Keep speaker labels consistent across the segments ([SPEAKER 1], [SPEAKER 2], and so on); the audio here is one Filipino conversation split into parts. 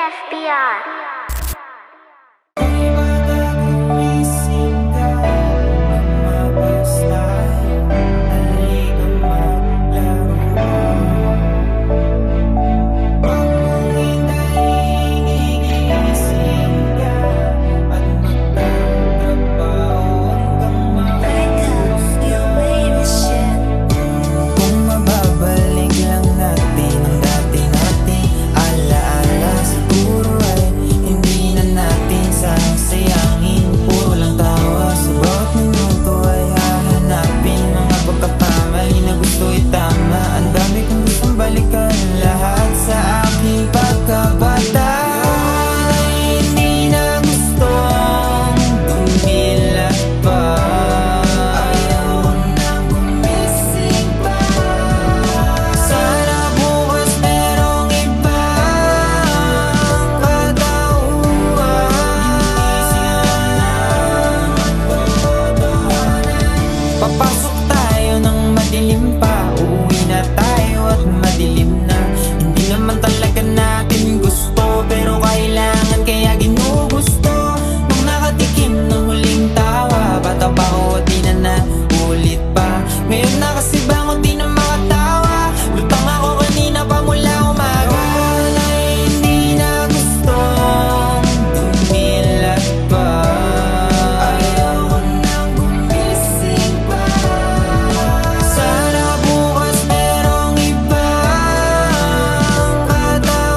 [SPEAKER 1] FBR.
[SPEAKER 2] Papasok tayo ng madilim pa, uuwi na tayo at madilim na. Hindi naman talaga natin gusto, pero kailangan kaya ginugusto. Nung nakatikim ng huling tawa, bata pa ako at di na ulit pa. Ngayon na kasi bangon di na makatawa, lutang ako kanina pa mula umaga. Wala'y hindi na gustong dumilat pa. Ayoko nang gumising pa. Sana bukas merong ibang katauhan.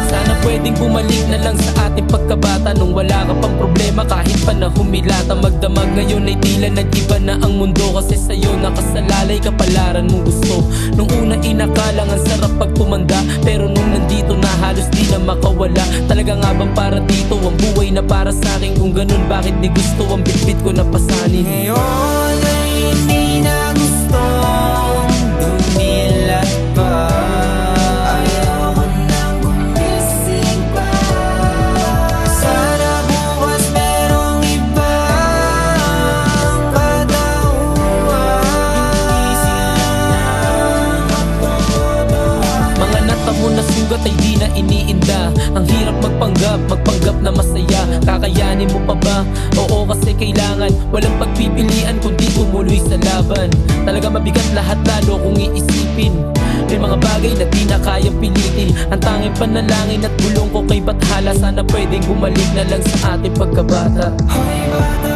[SPEAKER 3] Sana pwedeng bumalik na lang sa ating pagkabata, nung wala ka pang problema kahit pa na humilata. Magdamag ngayon ay tila nag-iba na ang mundo, kasi sa'yo nakasalalay kapalaran mong gusto. Nung una inakalang ang sarap pag tumanda, pero nung nandito na halos di na makawala. Talaga nga bang para dito ang buhay na para sa'kin? Kung ganun, bakit di gusto ang bitbit ko na pasanin?
[SPEAKER 2] Ngayon ay hindi na gustong dumilat pa. Ayoko nang gumising pa. Sana bukas merong ibang katauhan.
[SPEAKER 3] Mga natamo na sugat ay di na iniinda. Ang hirap magpanggap na masaya. Kakayanin mo pa ba? Oo, kasi kailangan walang pagpipilian kundi tumuloy sa laban. Talaga mabigat lahat lalo kung iisipin. May mga bagay na di na kayang pilitin. Ang tanging panalangin at bulong ko kay Bathala, sana pwedeng bumalik na lang sa ating pagkabata.
[SPEAKER 2] Hoy bata,